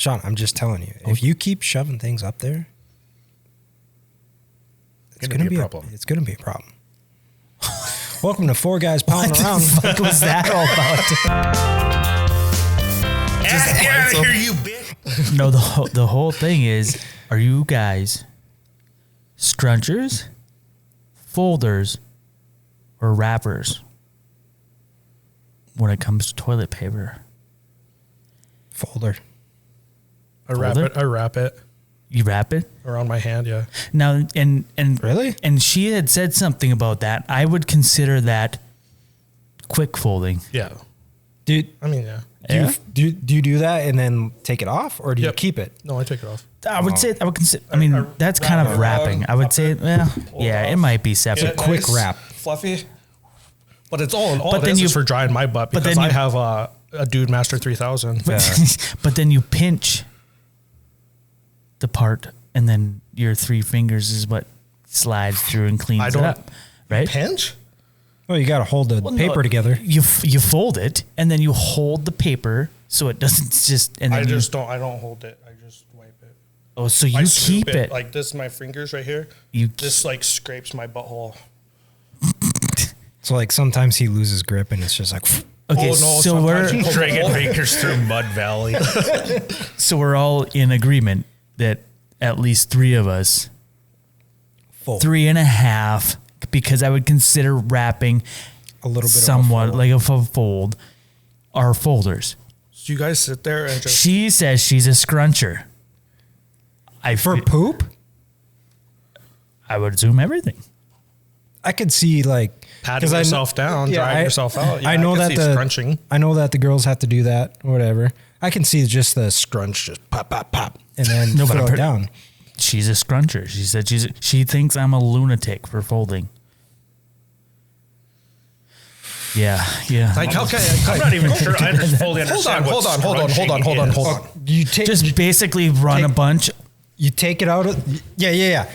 Shawn, I'm just telling you, if you keep shoving things up there, it's going to be a problem. It's going to be a problem. Welcome to Four Guys Pounding Around. What was that all about? Get out of here, you bitch. No, the whole thing is, are you guys scrunchers, folders, or wrappers when it comes to toilet paper? Folder. I wrap it You wrap it? around my hand, yeah. Now, and Really? And she had said something about that. I would consider that quick folding. Yeah. Dude, I mean, yeah. do you do that and then take it off, or do you keep it? No, I take it off. I would consider. I mean, that's kind of wrapping. I would say, well, yeah, it might be separate. Quick wrap. Fluffy. But it's all But then it is you- for drying my butt but because then I you- have a Dude Master 3000. But then you pinch the part, and then your 3 fingers is what slides through and cleans it up, right? Pinch? Well, you got to hold the paper together. You fold it, and then you hold the paper so it doesn't just. And then I don't hold it. I just wipe it. Oh, so you I keep scoop it like this. My fingers right here. You this like scrapes my butthole. So like sometimes he loses grip and it's just like. Okay, no, so Dragon Bakers through Mud Valley. so we're all in agreement that at least 3 of us, Fold. 3.5, because I would consider wrapping A little bit somewhat of a fold. like a fold, are folders. So you guys sit there and just. She says she's a scruncher. For poop? I would assume everything. I could see like Patting yourself down, drying yourself out. Yeah, I know I that could see scrunching. I know that the girls have to do that or whatever. I can see just the scrunch, just pop, pop, pop, and then No, but throw I'm it down. She's a scruncher. She said she thinks I'm a lunatic for folding. Yeah. Like, okay, I'm not even sure I fully understand. Hold on. You take Just basically run a bunch. you take it out of yeah.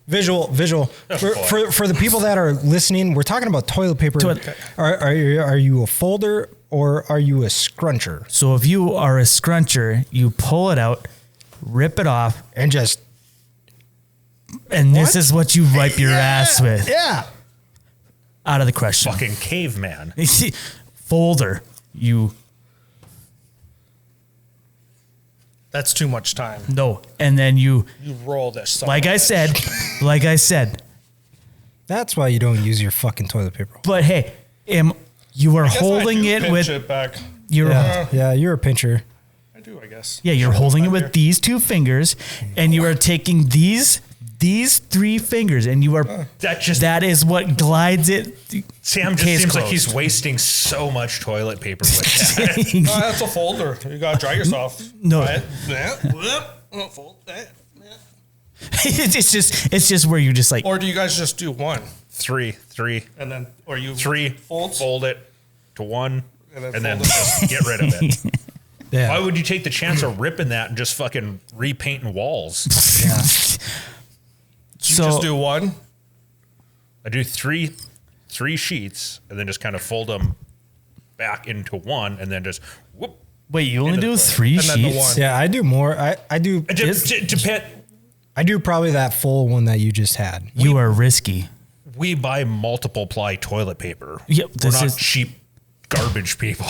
Visual. For the people that are listening, we're talking about toilet paper. Are you a folder or are you a scruncher? So if you are a scruncher, you pull it out, rip it off, And just and this is what you wipe your ass with. yeah. Out of the question. Fucking caveman. Folder. You That's too much time. no, and then you You roll this. like I said. That's why you don't use your fucking toilet paper. But hey, you are holding it with it back. your Yeah, you're a pincher. I do, I guess. Yeah, you're holding it with these 2 fingers, and you are taking these 3 fingers, and you are that is what glides it. Sam just Case seems like closed. he's wasting so much toilet paper with that. Oh, that's a folder. You gotta dry yourself. No. Dry it. Fold that. it's just where you just like Or do you guys just do one Three, and then, or you 3, folds? fold it to 1, And then and then fold it. just get rid of it. Yeah. Why would you take the chance of ripping that and just fucking repainting walls? Yeah. You so just do one. I do three sheets and then just kind of fold them back into one and then just whoop. wait, you only into do the 3 And then the sheets? one. Yeah, I do more. I do. I do probably that full one that you just had. You are risky. We buy multiple ply toilet paper. Yep, We're this not is- cheap garbage people.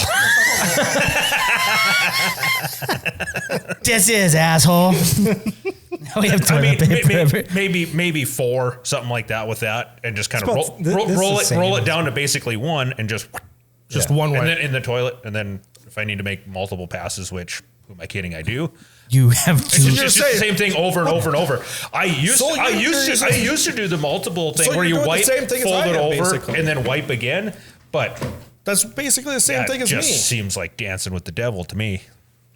This is asshole. Now we have toilet paper. maybe 4, something like that with that, and just kind of It's about- roll this is the it same. down to basically 1, and just one way. and then in the toilet, and then if I need to make multiple passes, which who am I kidding? I do. You have It's to. just the same thing over and over and over. I used So I you're used to do the multiple thing So where you're you doing the wipe, same thing as fold I it am, over, basically. and then wipe again. But That's basically the same that thing as just me. seems like dancing with the devil to me.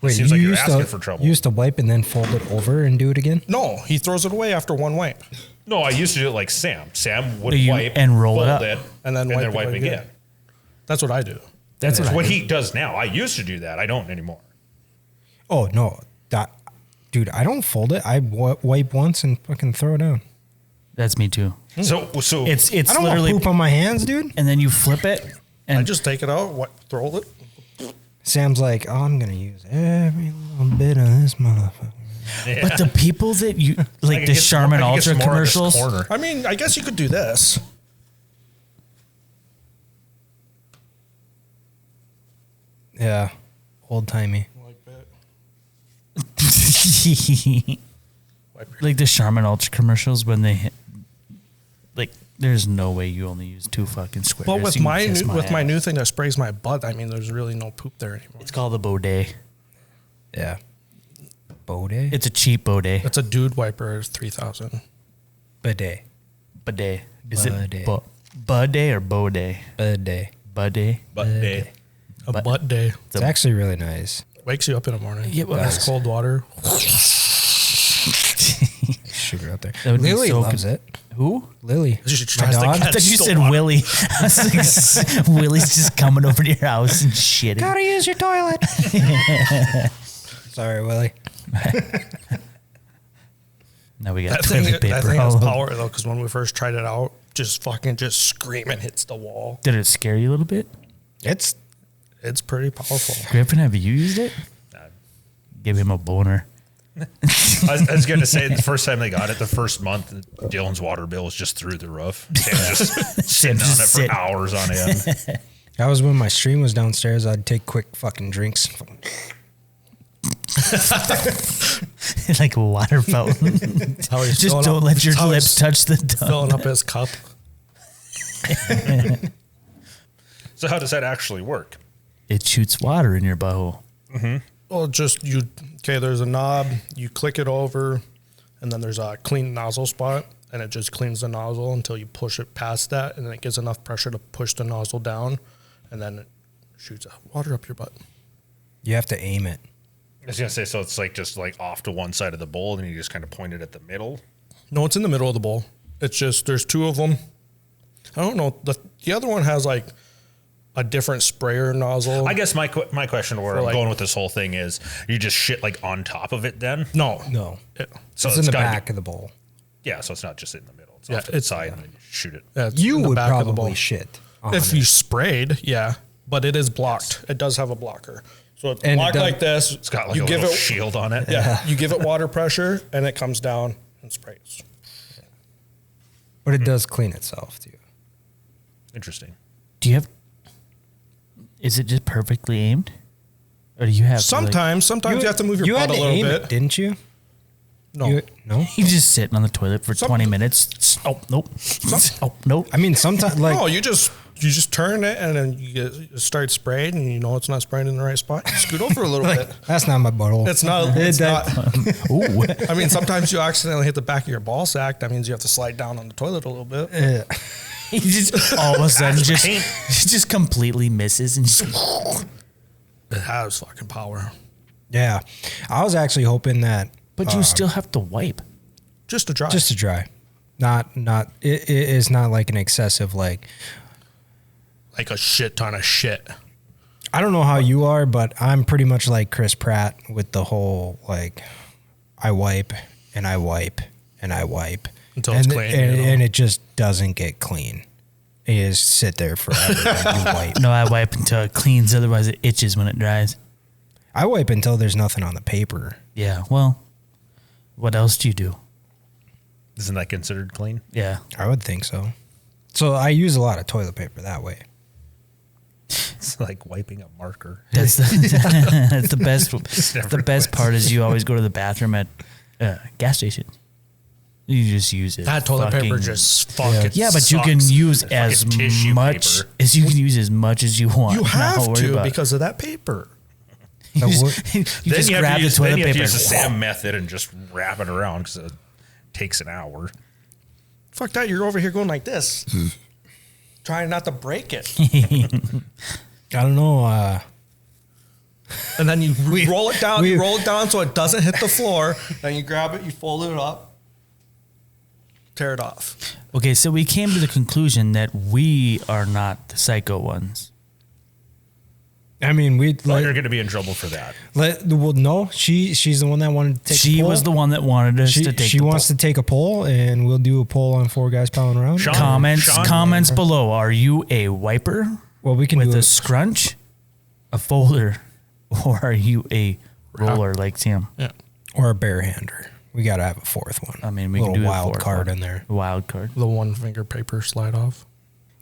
Wait, Seems like you're used asking to, for trouble. You used to wipe and then fold it over and do it again? No, he throws it away after one wipe. No, I used to do it like Sam. Sam would You- wipe and roll it fold up. And then wipe it wipe again. again. That's what I do. That's That's what I do. he does now. I used to do that. I don't anymore. Oh, no. Dude, I don't fold it. I wipe once and fucking throw it down. That's me too. So It's I don't want literally poop on my hands, dude. and then you flip it I and just take it out, throw it. Sam's like, oh, I'm gonna use every little bit of this motherfucker. Yeah. But the people that you like the Charmin Ultra commercials. I mean, I guess you could do this. Yeah, old timey. Like the Charmin Ultra commercials when they hit, like, there's no way you only use 2 fucking squares. But with my new thing that sprays my butt, I mean, there's really no poop there anymore. It's called a Baudet. Yeah. Baudet? It's a cheap Baudet. It's a dude wiper. It's 3,000. Bidet. Bidet. Is Bidet. it Bidet or Baudet? Bidet. Bidet. Bidet. A butt day. It's actually really nice. Wakes you up in the morning. Yeah, well, nice cold water. Shoot it out there. That would be Lily so loves it. Who? Lily. She My tries to dog. I catch thought you the said water. Willie. I was like, Willie's just coming over to your house and shitting. Gotta use your toilet. Sorry, Willie. Now we got That thing, toilet that paper. thing has all over. power though, because when we first tried it out, just screaming hits the wall. Did it scare you a little bit? It's It's pretty powerful. Griffin, have you used it? Give him a boner. I was going to say the first time they got it, the first month, Dylan's water bill was just through the roof. Sam just sitting on it for hours on end. that was when my stream was downstairs. I'd take quick fucking drinks. Like a water fountain. How he's Just filling don't up- let your how lips he's touch the tongue. filling up his cup. So how does that actually work? It shoots water in your butthole. Well, there's a knob, you click it over, and then there's a clean nozzle spot, and it just cleans the nozzle until you push it past that, and then it gives enough pressure to push the nozzle down, and then it shoots water up your butt. You have to aim it. I was going to say, so it's like just like off to one side of the bowl, and you just kind of point it at the middle. No, it's in the middle of the bowl. It's just, there's 2 of them. I don't know. The other one has like a different sprayer nozzle. I guess my question where I'm going with this whole thing is, you just shit like on top of it then? No. So it's in the back of the bowl. Yeah, so it's not just in the middle. It's Yeah, off to the side and then you shoot it. Yeah, it's You in the would back of the bowl. probably shit. If you sprayed, yeah, but it is blocked. It does have a blocker. So it's And it blocked does- like this. It's got like you a give little it, shield on it. Yeah, you give it water pressure, and it comes down and sprays. But it does clean itself, too. Interesting. Do you have? Is it just perfectly aimed, or do you have? Sometimes you have to move your had butt a to little aim bit. it, didn't you? No, No? You just sitting on the toilet for 20 minutes. Oh nope. Oh nope. I mean, sometimes, like, no, you just turn it, and then you start spraying, and you know it's not spraying in the right spot. You scoot over a little bit. that's not my butthole. It's not. It's not. Ooh. I mean, sometimes you accidentally hit the back of your ball sack. That means you have to slide down on the toilet a little bit. He just all of a sudden just completely misses and just. It has fucking power. Yeah. I was actually hoping that But you still have to wipe. Just to dry. just to dry. It is not like an excessive, like, like a shit ton of shit. I don't know how you are, but I'm pretty much like Chris Pratt with the whole, like, I wipe and I wipe and I wipe. Until it's clean, And it just doesn't get clean. You just sit there forever and you wipe. No, I wipe until it cleans. Otherwise, it itches when it dries. I wipe until there's nothing on the paper. Yeah. Well, what else do you do? Isn't that considered clean? Yeah. I would think so. So I use a lot of toilet paper that way. It's like wiping a marker. That's the that's the best. The best part is you always go to the bathroom at gas stations. You just use it. That toilet paper fucking- just fucking Yeah, but you can sucks. use Fucking as tissue much paper. as you can use as much as you want. You Not have worry to about it. because of that paper. you The just, you Then just you have grab to the use, toilet then you have to paper. use the Sam method and just wrap it around because it takes an hour. Fuck that! You're over here going like this, trying not to break it, I don't know. and then you roll it down. we- You roll it down so it doesn't hit the floor. Then you grab it, you fold it up, tear it off. Okay, so we came to the conclusion that we are not the psycho ones. I mean, Well, you're going to be in trouble for that. no, she's the one that wanted to take She a poll. was the one that wanted us She, to take. she the wants poll. to take a poll, and we'll do a poll on Four Guys Palin Around. Shawn- Comments below. Are you a wiper Well, we can with do a scrunch, a folder, Or are you a roller like Sam? Yeah. Or a barehander. We got to have a fourth one. I mean, we a can little do a wild fourth card one. in there. Wild card. The 1 finger paper slide off.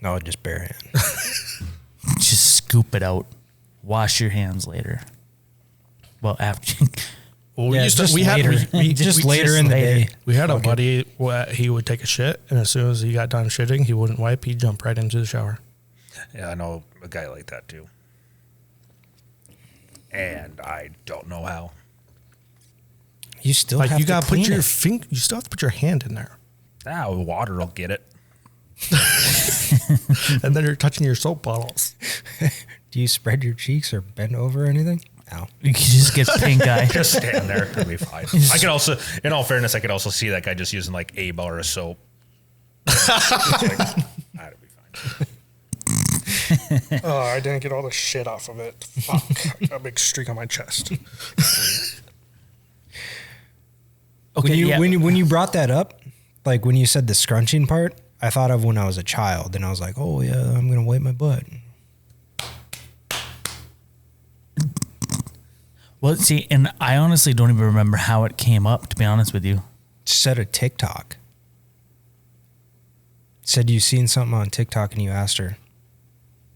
No, just barehand. Just scoop it out. Wash your hands later. Well, after. Well, Yeah, just later. Just later in the day. We had a buddy, he would take a shit, and as soon as he got done shitting, he wouldn't wipe. He'd jump right into the shower. Yeah, I know a guy like that too. And I don't know how. You still Like have you to got to put clean your it. you still have to put your hand in there, Water will get it. and then you're touching your soap bottles. Do you spread your cheeks or bend over or anything? No. You can just get pink eye. Just stand there. It'll be fine. I could also, in all fairness, I could also see that guy just using like a bar of soap. That'd be fine. Oh, I didn't get all the shit off of it. Fuck. I got a big streak on my chest. Okay, When you brought that up, like when you said the scrunching part, I thought of when I was a child, and I was like, oh yeah, I'm gonna wipe my butt. Well, see, and I honestly don't even remember how it came up, to be honest with you. Said a TikTok. Said you seen something on TikTok and you asked her,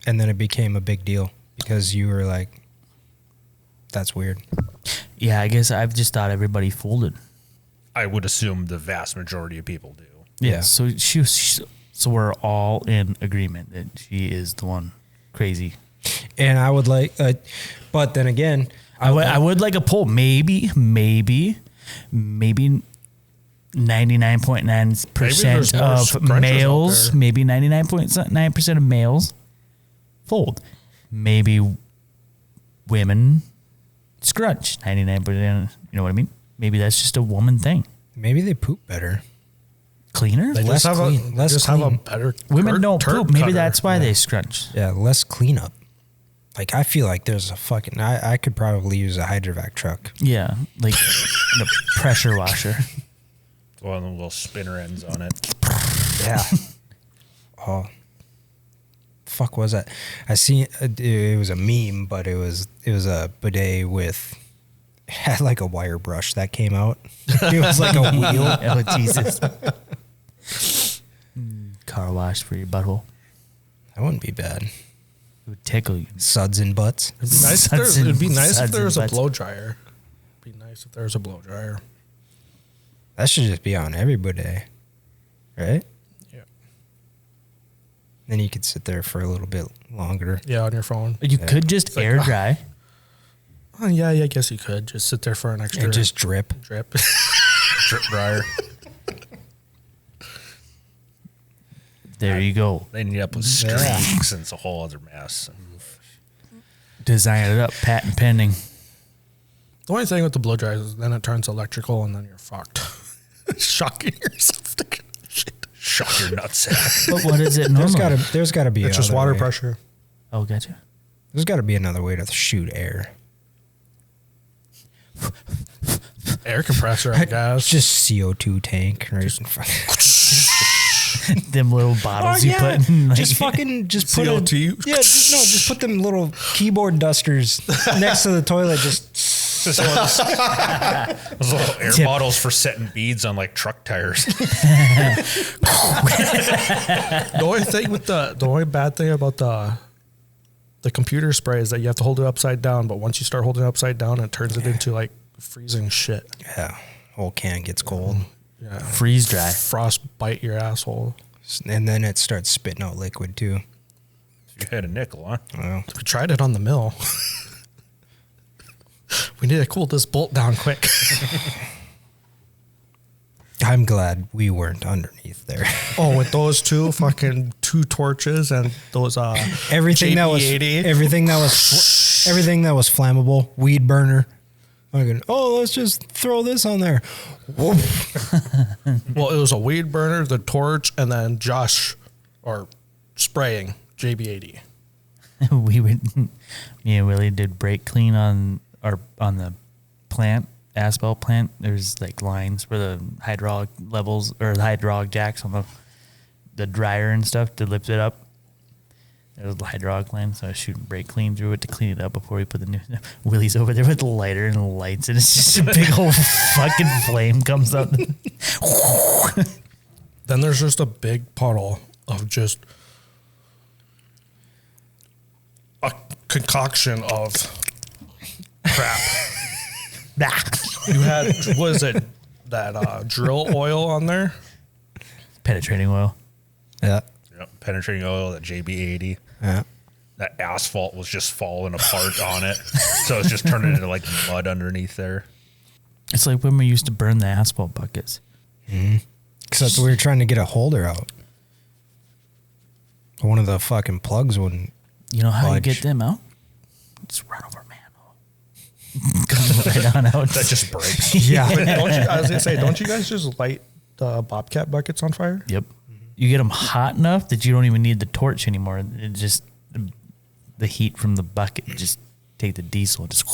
and then it became a big deal because you were like, "That's weird." Yeah, I guess I've just thought everybody folded. I would assume the vast majority of people do. Yeah. So so we're all in agreement that she is the one crazy. And I would like, but then again, I would like a poll. Maybe 99.9% of males, maybe 99.9% of males fold. Maybe women scrunch 99%. You know what I mean? Maybe that's just a woman thing. maybe they poop better. Cleaner? They Less just have clean. Just have a better Women don't turd poop. Maybe cutter. that's why they scrunch. Yeah, less cleanup. Like I feel like there's a fucking. I could probably use a hydrovac truck. Yeah, like a pressure washer. One of the little spinner ends on it. Yeah. Oh. Fuck was that? I seen it was a meme, but it was a bidet with had like a wire brush that came out. It was like a wheel. Oh Jesus! Car wash for your butthole. That wouldn't be bad. It would tickle you. Suds and butts. It'd be nice if there was a Suds and blow dryer. It'd be nice if there was a blow dryer. That should just be on every bidet, right? Yeah. Then you could sit there for a little bit longer. Yeah, on your phone. You could just like, air dry. Oh, yeah, I guess you could just sit there for an extra And just drip. drip. Drip dryer. There you go. They end up with streaks and it's a whole other mess. Design it up, patent pending. The only thing with the blow dryer is then it turns electrical and then you're fucked. Shocking yourself to get shit. Shock your nutsack. But what is it normally? There's gotta be. It's just another water way. pressure. Oh, gotcha. There's got to be another way to shoot air. Air compressor, I guess. Just CO2 tank, right? Them little bottles you put in. Like, just put CO2? just put them little keyboard dusters next to the toilet. Those little air Tip. bottles for setting beads on like truck tires. The only bad thing about the computer spray is that you have to hold it upside down, but once you start holding it upside down, it turns it into like freezing shit. Yeah, whole can gets cold, Yeah. freeze dry. Frost bite your asshole. and then it starts spitting out liquid too. You had a nickel, huh? Well, We tried it on the mill. We need to cool this bolt down quick. I'm glad we weren't underneath there. Oh, with those two torches and those everything that was JP80. everything that was flammable, weed burner. Let's just throw this on there. Whoop. Well, it was a weed burner, the torch, and then Josh or spraying JB80. Me and Willie did brake clean on the plant, asphalt plant. There's like lines where the hydraulic levels or the hydraulic jacks on the dryer and stuff to lift it up. It was the hydraulic line, so I was shooting brake clean through it to clean it up before we put the new. Willie's over there with the lighter and the lights, and it's just a big old fucking flame comes up. Then there's just a big puddle of just a concoction of crap. You had, what is it, that drill oil on there? Penetrating oil. Yeah. Yep, penetrating oil, that JB80. Yeah. That asphalt was just falling apart on it. So it's just turning into like mud underneath there. It's like when we used to burn the asphalt buckets. Except we were trying to get a holder out. One of the fucking plugs wouldn't. You know how budge. you get them out? Just run over a manhole. Come right on out. That just breaks. Yeah. But don't you, I was going to say, don't you guys just light the Bobcat buckets on fire? Yep. You get them hot enough that you don't even need the torch anymore. It just, the heat from the bucket, just take the diesel and just.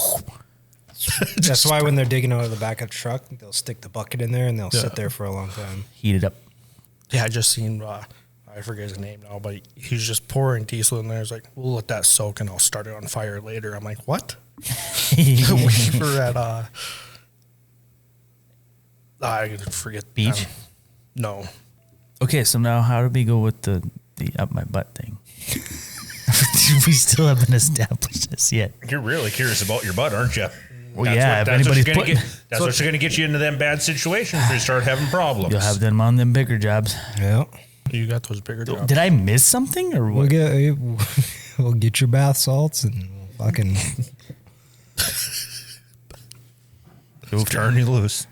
That's why when they're digging out of the back of the truck, they'll stick the bucket in there and they'll sit there for a long time. Heat it up. Yeah, I just seen, I forget his name now, but he's just pouring diesel in there. He's like, we'll let that soak and I'll start it on fire later. I'm like, what? We were at, I forget. Beach? No. Okay, so now how do we go with the up my butt thing? We still haven't established this yet. You're really curious about your butt, aren't you? Well, yeah, if anybody's putting... That's what's going to get you into them bad situations where you start having problems. You'll have them on them bigger jobs. Yeah. You got those bigger jobs. Did I miss something or what? We'll get your bath salts and we'll fucking It'll turn you loose.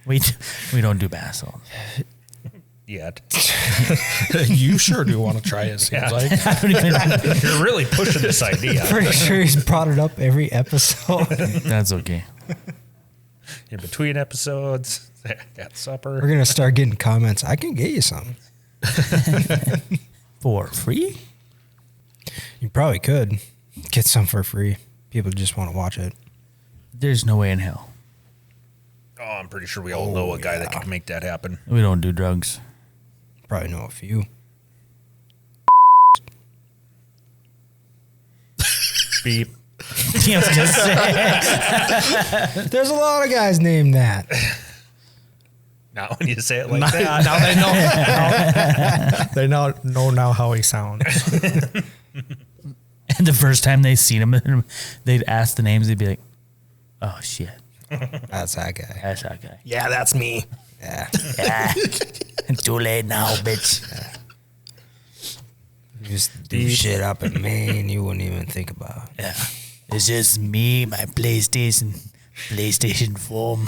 We don't do bath salts. Yet. You sure do want to try it, seems like. You're really pushing this idea. pretty sure he's brought it up every episode. That's okay. In between episodes, at supper. We're gonna start getting comments. I can get you some. For free? You probably could get some for free. People just want to watch it. There's no way in hell. Oh, I'm pretty sure we all know a guy that can make that happen. We don't do drugs. Probably know a few. Beep. I was gonna say. There's a lot of guys named that. Now when you say it like that. Now they know. They know now how he sounds. And the first time they seen him, they'd ask the names. They'd be like, "Oh shit, That's that guy. that's that guy." Yeah, that's me. Yeah. Yeah. Too late now, bitch. You just do shit up in Maine you wouldn't even think about. Yeah. It's just me, my PlayStation 4.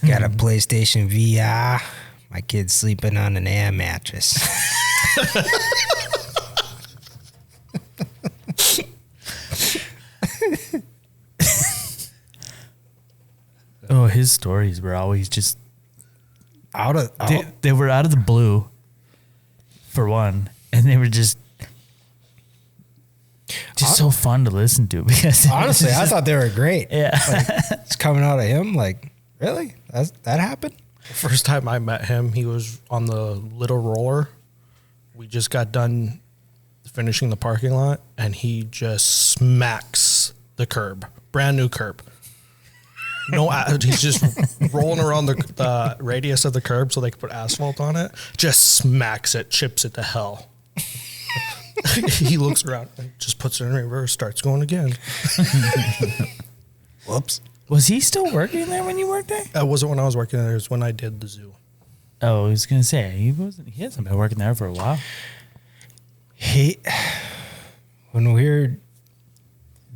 Got a PlayStation VR. My kid's sleeping on an air mattress. Oh, his stories were always just they were out of the blue, for one, and they were just so fun to listen to because honestly, I thought they were great. yeah. Like, it's coming out of him. Like, really? That happened? First time I met him, he was on the little roller. We just got done finishing the parking lot, and he just smacks the curb. Brand new curb. No, he's just rolling around the radius of the curb so they can put asphalt on it. Just smacks it, chips it to hell. He looks around and just puts it in reverse, starts going again. Whoops. Was he still working there when you worked there? That wasn't when I was working there. It was when I did the zoo. Oh, I was gonna say he hasn't been working there for a while. When we were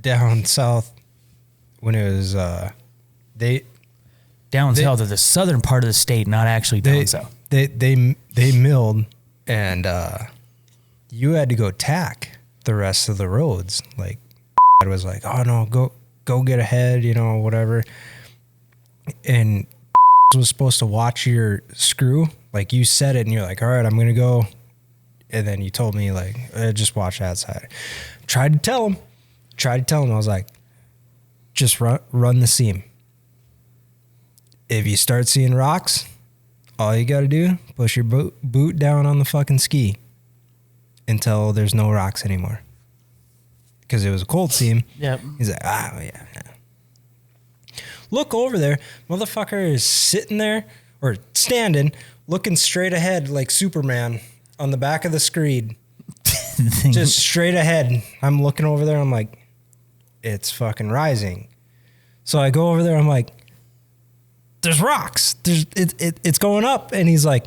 down south, when it was Down south of the southern part of the state, not actually down south. They milled, and you had to go tack the rest of the roads. Like, I was like, oh no, go get ahead, whatever. And was supposed to watch your screw. Like, you said it, and you're like, all right, I'm gonna go. And then you told me, like, just watch that side. Tried to tell him. I was like, just run the seam. If you start seeing rocks, all you got to do, push your boot down on the fucking ski. until there's no rocks anymore. Because it was a cold seam. Yep. He's like, yeah. Look over there. Motherfucker is sitting there or standing, looking straight ahead like Superman on the back of the screed. Just straight ahead. I'm looking over there. I'm like, it's fucking rising. So I go over there. I'm like, there's rocks. It's going up. And he's like,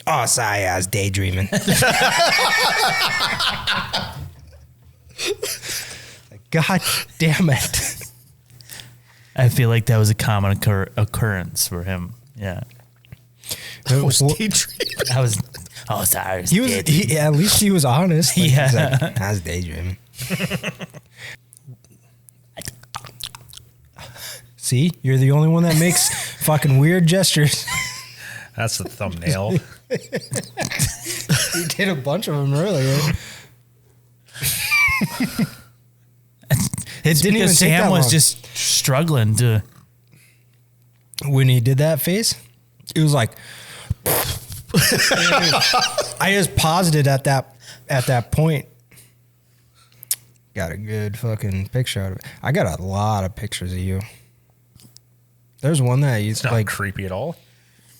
oh, sorry, I was daydreaming. God damn it. I feel like that was a common occurrence for him. Yeah. It was daydreaming. I was, oh, sorry. At least he was honest. Like, yeah. He's like, I was daydreaming. See, you're the only one that makes fucking weird gestures. That's the thumbnail. You did a bunch of them earlier. It didn't even take Sam that was long. just struggling to. When he did that face, it was like. I just paused it at that point. Got a good fucking picture out of it. I got a lot of pictures of you. There's one that you It's not like creepy at all.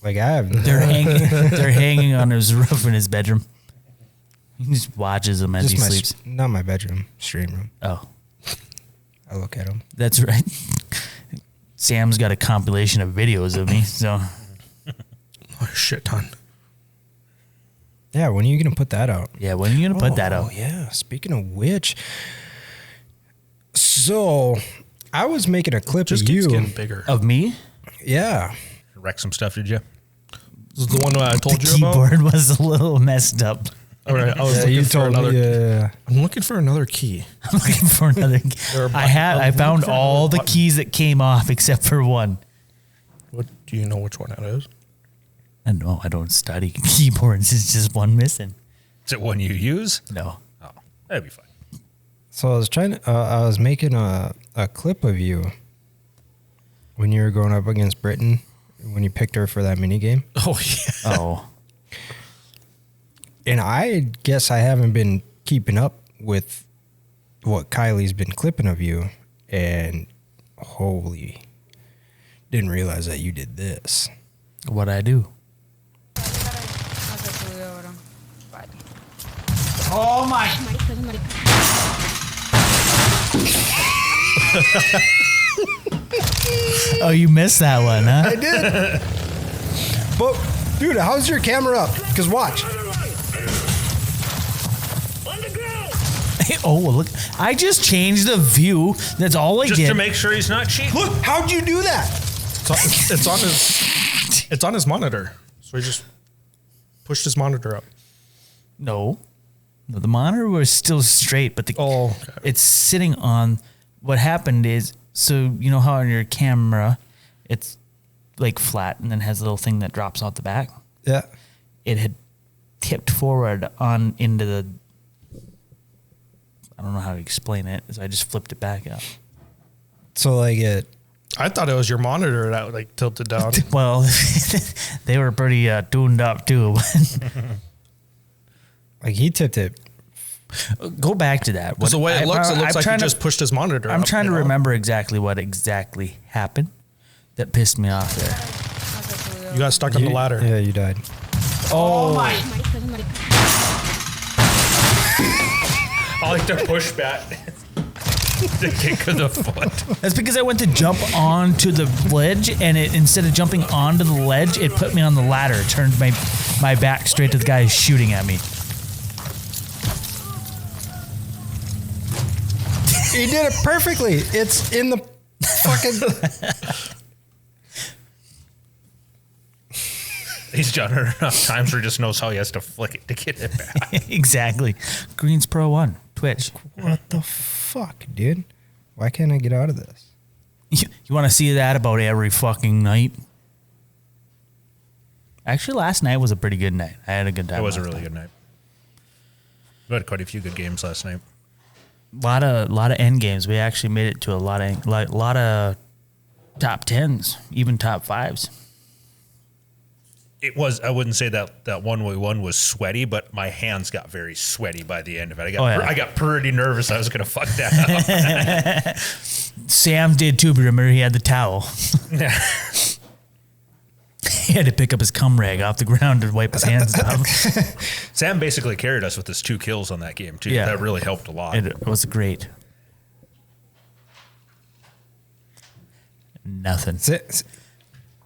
Like I have. They're hanging on his roof in his bedroom. He just watches them as he sleeps. Not my bedroom, stream room. Oh, I look at them. that's right. Sam's got a compilation of videos of me, so. Oh, shit ton. Yeah, when are you gonna put that out? Yeah, when are you gonna put that out? Oh yeah. Speaking of which, so I was making a clip Just of keeps you. getting bigger. Of me? Yeah. Wreck some stuff, did you? This is the one I told The you about. keyboard was a little messed up. All right, I was Yeah, looking you for told another. me. Yeah. I'm looking for another key. I'm looking for another. I found all the keys that came off except for one. What do you know which one that is? I know I don't study keyboards. It's just one missing. Is it one you use? No. Oh, that'd be fine. So I was I was making a clip of you when you were going up against Britain when you picked her for that mini game. Oh yeah. Oh. And I guess I haven't been keeping up with what Kylie's been clipping of you, and holy, didn't realize that you did this. What'd I do? Oh my. Oh, you missed that one, huh? I did. But, dude, how's your camera up? Because watch. Oh, look. I just changed the view. That's all I Just did. to make sure he's not cheating. Look, how'd you do that? It's on his monitor. So he just pushed his monitor up. No, the monitor was still straight, but it's sitting on. What happened is, so you know how on your camera, it's like flat and then has a little thing that drops out the back. Yeah. It had tipped forward on into the. I don't know how to explain it, so I just flipped it back up. So, like, I thought it was your monitor that like tilted down. Well, they were pretty tuned up too. like he tipped it. Go back to that. Because the way it looks like he just pushed his monitor up. I'm trying to remember exactly what exactly happened that pissed me off there. You got stuck on the ladder. Yeah, you died. Oh my. I like to push back. The kick of the foot. That's because I went to jump onto the ledge, and it instead of jumping onto the ledge, it put me on the ladder. It turned my back straight to the guy shooting at me. He did it perfectly. It's in the fucking. He's done it enough times where he just knows how he has to flick it to get it back. Exactly. Greens Pro 1, Twitch. What the fuck, dude? Why can't I get out of this? You want to see that about every fucking night? Actually, last night was a pretty good night. I had a good time. It was a really good night. We had quite a few good games last night. Lot of end games. We actually made it to a lot of top 10s, even top 5s. It was, I wouldn't say that 1v1 was sweaty, but my hands got very sweaty by the end of it. I got pretty nervous. I was going to fuck that up. Sam did too, but remember he had the towel. Yeah. He had to pick up his cum rag off the ground to wipe his hands off. Sam basically carried us with his 2 kills on that game too. Yeah. That really helped a lot. It was great. Nothing.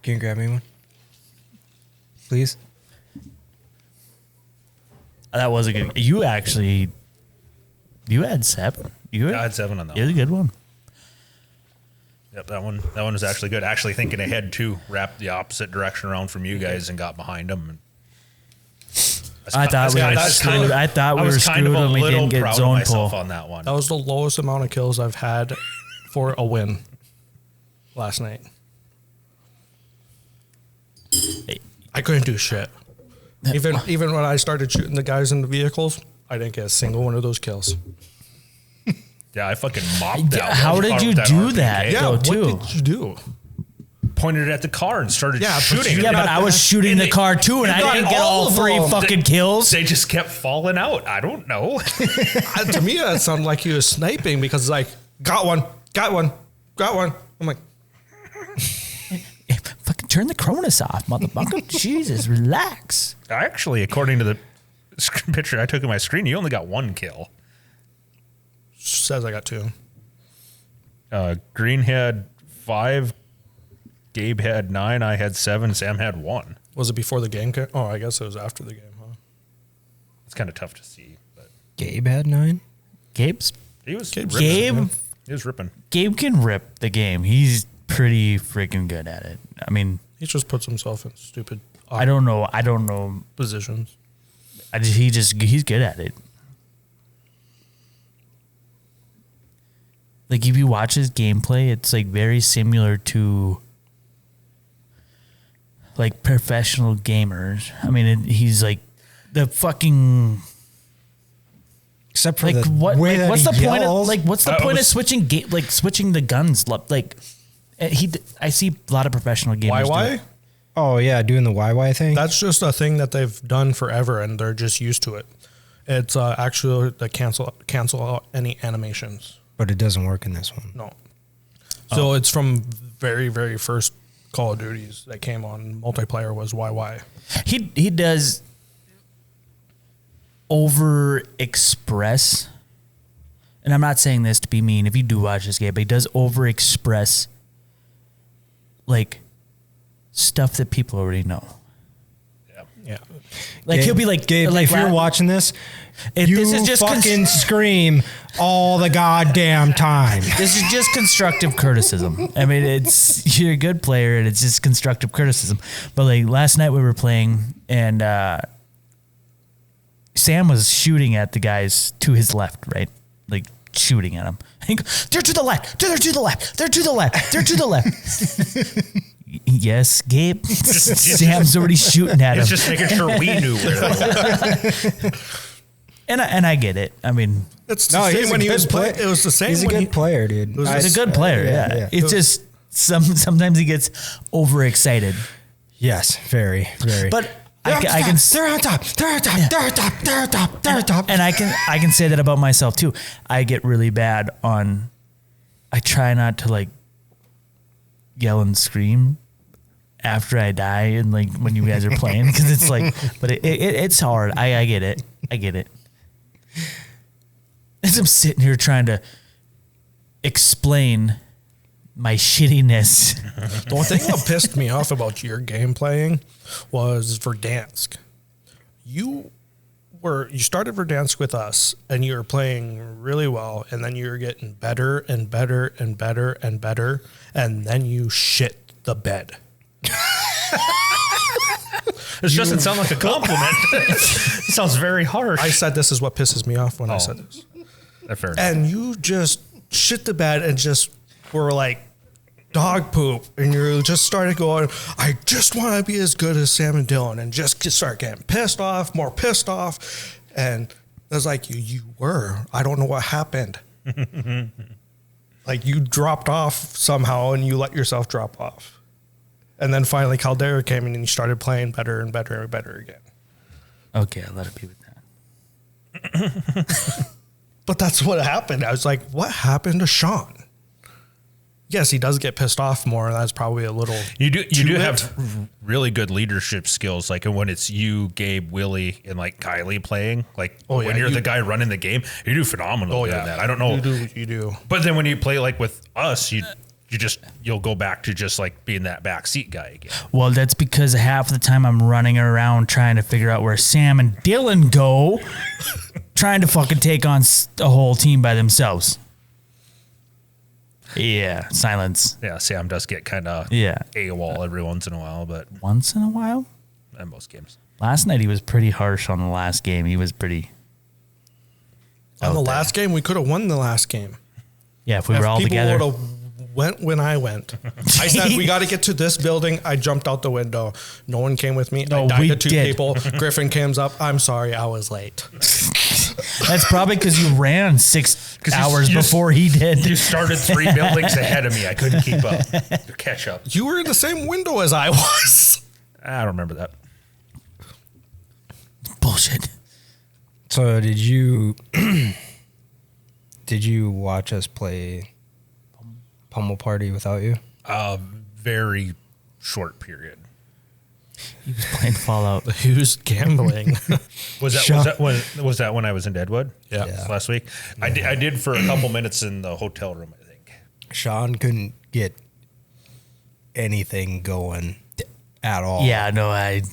Can you grab me one? Please? That was a good. You had 7. I had 7 on that one. It was a good one. Yep, that one was actually good. Actually thinking ahead too, wrapped the opposite direction around from you guys and got behind them. I thought we were screwed when we didn't get zone pull on that one. That was the lowest amount of kills I've had for a win last night. I couldn't do shit. Even when I started shooting the guys in the vehicles, I didn't get a single one of those kills. Yeah, I fucking mopped that. How did you do that? Yeah, what did you do? Pointed it at the car and started shooting. Yeah, but I was shooting the car too, and I didn't get all 3 fucking kills. They just kept falling out. I don't know. To me, that sounded like he was sniping because it's like, got one. I'm like, fucking turn the Cronus off, motherfucker. Jesus, relax. Actually, according to the picture I took of my screen, you only got 1 kill. Says I got 2. Green had 5. Gabe had 9. I had 7. Sam had 1. Was it before the game? Oh, I guess it was after the game, huh? It's kind of tough to see. But Gabe had 9. He was ripping. He was ripping. Gabe can rip the game. He's pretty freaking good at it. I mean, he just puts himself in stupid. I don't know positions. He's good at it. Like if you watch his gameplay, it's like very similar to like professional gamers. I mean, he's like the fucking. Except for like the what? way Like, that what's the he point? yells. What's the point of switching switching the guns? Like I see a lot of professional gamers. Why? Oh yeah, doing the YY thing. That's just a thing that they've done forever, and they're just used to it. It's actually to cancel out any animations. But it doesn't work in this one. No. So it's from very, very first Call of Duties that came on multiplayer was YY. He does over express, and I'm not saying this to be mean if you do watch this game, but he does over express like stuff that people already know. Yeah. Like Gabe, he'll be like, Gabe, like if you're watching this, this you is just fucking scream all the goddamn time. This is just constructive criticism. I mean, you're a good player, and it's just constructive criticism. But like last night we were playing, and Sam was shooting at the guys to his left, right? Like shooting at them. They're to the left. They're to the left. They're to the left. They're to the left. Yes, Gabe. Sam's already shooting at him. He's just making sure we knew where they were. And I get it. I mean, it's the same when he was playing. It was the same. He's a good player, dude. He's a good player. Yeah. It's just sometimes he gets overexcited. Yes, very, very. But I can. They're on top. They're on top. They're on top. They're on top. They're on top. And I can say that about myself too. I get really bad on. I try not to like yell and scream after I die and like when you guys are playing because it's like, but it's hard. I get it. I get it. As I'm sitting here trying to explain my shittiness. The one thing that pissed me off about your game playing was Verdansk. You started Verdansk with us and you were playing really well, and then you were getting better and better and better and better, and then you shit the bed. This doesn't sound like a compliment. It sounds very harsh. I said this is what pisses me off when I said this. Fair enough. And you just shit the bed and just were like dog poop, and you just started going, I just want to be as good as Sam and Dylan, and just start getting pissed off, more pissed off. And it was like, you were. I don't know what happened. Like you dropped off somehow and you let yourself drop off. And then finally Caldera came in and he started playing better and better and better again. Okay, I'll let it be with that. But that's what happened. I was like, what happened to Shawn? Yes, he does get pissed off more. That's probably a little. You do have really good leadership skills, like when it's you, Gabe, Willie, and like Kylie playing. Like when you're the guy running the game, you do phenomenal at that. I don't know. You do. But then when you play like with us, you'll go back to just like being that backseat guy again. Well, that's because half the time I'm running around trying to figure out where Sam and Dylan go, trying to fucking take on a whole team by themselves. Yeah, silence. Yeah, Sam does get kind of AWOL every once in a while, but once in a while, in most games. Last night he was pretty harsh on the last game. He was pretty. On the last game, we could have won the last game. Yeah, if we were all together. People would have went when I went. I said, we got to get to this building. I jumped out the window. No one came with me. No, I died we to two did. people. Griffin comes up. I'm sorry, I was late. That's probably because you ran 6 hours before he did. You started 3 buildings ahead of me. I couldn't keep up or catch up. You were in the same window as I was. I don't remember that. Bullshit. So did you watch us play Pummel Party without you? Very short period. He was playing Fallout. Who's gambling? Was that when I was in Deadwood? Yeah. Last week. I did for a couple minutes in the hotel room, I think. Shawn couldn't get anything going at all. Yeah, no, and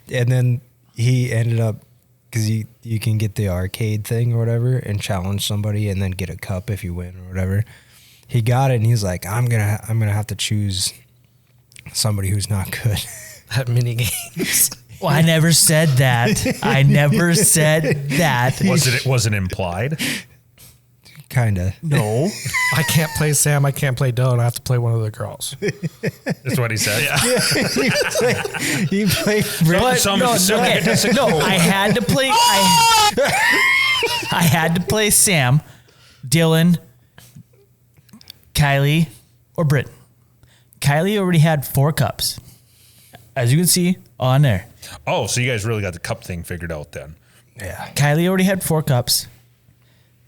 then he ended up, because you can get the arcade thing or whatever and challenge somebody and then get a cup if you win or whatever. He got it and he's like, I'm gonna have to choose somebody who's not good at mini games. Well, I never said that. I never said that. Was it implied? Kinda. No. I can't play Sam. I can't play Dylan. I have to play one of the girls. That's what he said. Yeah. He played. No, I had to play. I had to play Sam, Dylan, Kylie, or Britton. Kylie already had 4 cups, as you can see on there. Oh, so you guys really got the cup thing figured out then? Yeah. Kylie already had 4 cups.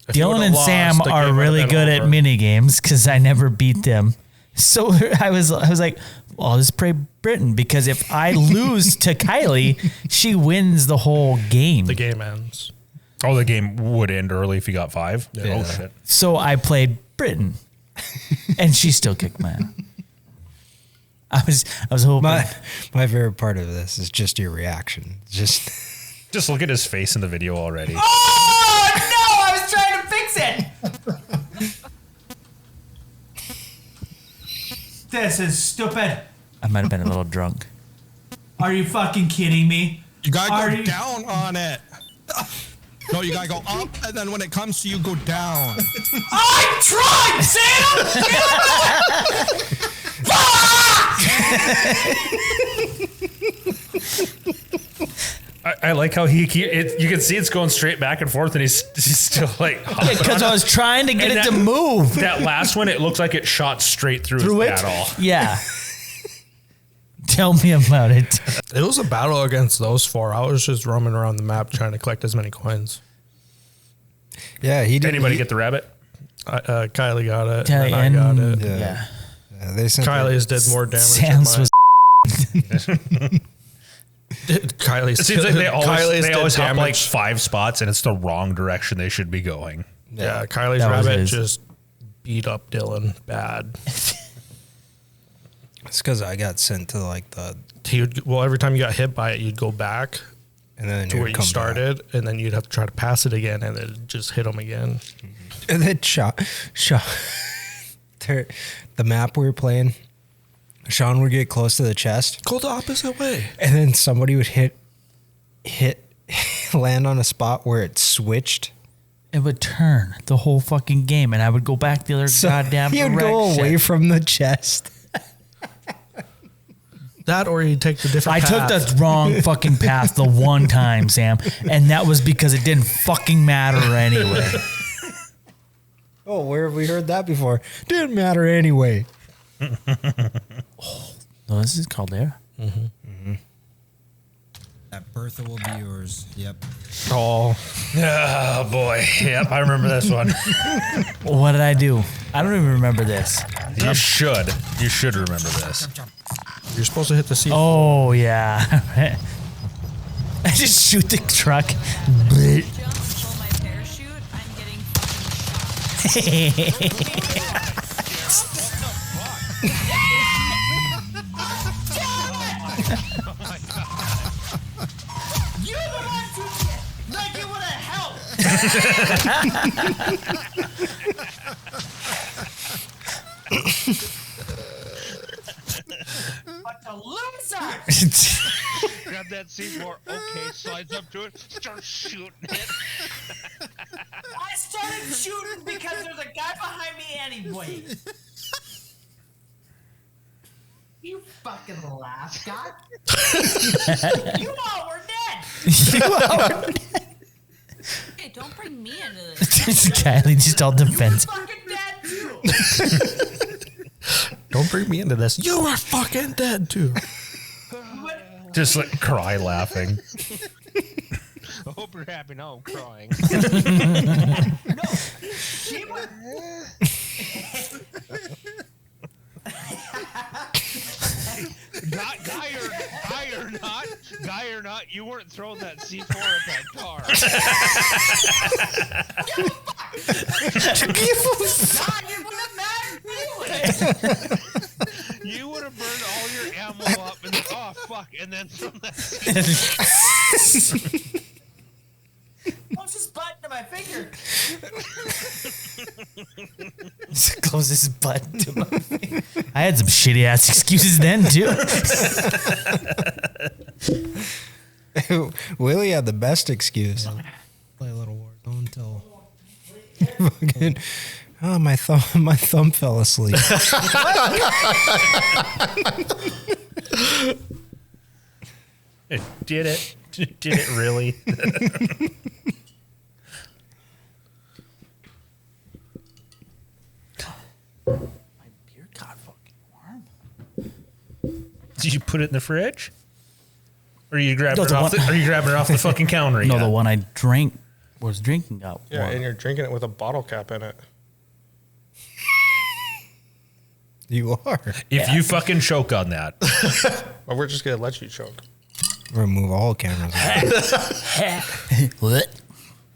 Dylan and lost, Sam are really good at mini games because I never beat them. So I was like, well, I'll just play Britton because if I lose to Kylie, she wins the whole game. The game ends. Oh, the game would end early if you got 5? Yeah. Oh, shit. So I played Britton, and she still kicked my ass. I was hoping. My favorite part of this is just your reaction. Just look at his face in the video already. Oh no! I was trying to fix it. This is stupid. I might have been a little drunk. Are you fucking kidding me? You gotta go down on it. No, you gotta go up, and then when it comes to you, go down. I'm trying, Sam. I like how you can see it's going straight back and forth, and he's still like because I was trying to get it to move. That last one, it looks like it shot straight through his paddle. Yeah. Tell me about it. It was a battle against those 4. I was just roaming around the map trying to collect as many coins. yeah, he did. Anybody get the rabbit? Kylie got it. Kylie and I got it. Yeah. They sent Kylie's did more damage. Sam's was. Kylie's. It seems like they always have damage. like 5 spots, and it's the wrong direction they should be going. Yeah, Kylie's That was rabbit his. just beat up Dylan bad. It's because I got sent to like the. Every time you got hit by it, you'd go back And then to where you started, and then you'd have to try to pass it again, and then just hit him again. And then shot. The map we were playing, Shawn would get close to the chest, Go the opposite way. and then somebody would hit, land on a spot where it switched. It would turn the whole fucking game, and I would go back the other goddamn he would direction. go away from the chest. That, or you take the different I took path. the wrong fucking path the one time, Sam, and that was because it didn't fucking matter anyway. Oh, where have we heard that before? Didn't matter anyway. Oh, no, this is Caldera. Mm-hmm. Mm-hmm. That Bertha will be yours. Yep. Oh boy. Yep, I remember this one. What did I do? I don't even remember this. You should. You should remember this. You're supposed to hit the C4. Oh, yeah. I just shoot the truck. Blech. Jump, pull my parachute. I'm getting fucking You're the ones who like it would have helped. But the loser. Grab that C4. Okay, slides up to it, start shooting it. I started shooting because there's a guy behind me anyway. You fucking laugh, God. You all were dead. Hey, don't bring me into this. Kylie just all You were defensive. fucking dead too. Don't bring me into this. You are fucking dead too. Just like cry laughing. I hope you're happy now. I'm crying. No, she was. Guy or not, you weren't throwing that C4 at that car. God, you would have mattered anyway. You would have burned all your ammo up and then, oh fuck, and then thrown that C4. I was just buttoning my finger. Closest button to my face. I had some shitty ass excuses then too. Willie had the best excuse. Play a little Warzone until fucking. Oh, my thumb fell asleep. Did it? Did it really? My beer got fucking warm. Did you put it in the fridge? Or are you grabbing No, it off? Are you grabbing it off the fucking counter? No, yet? the one I was drinking got Yeah, warm. and you're drinking it with a bottle cap in it. You are. If you fucking choke on that, Or we're just gonna let you choke. Remove all cameras. What?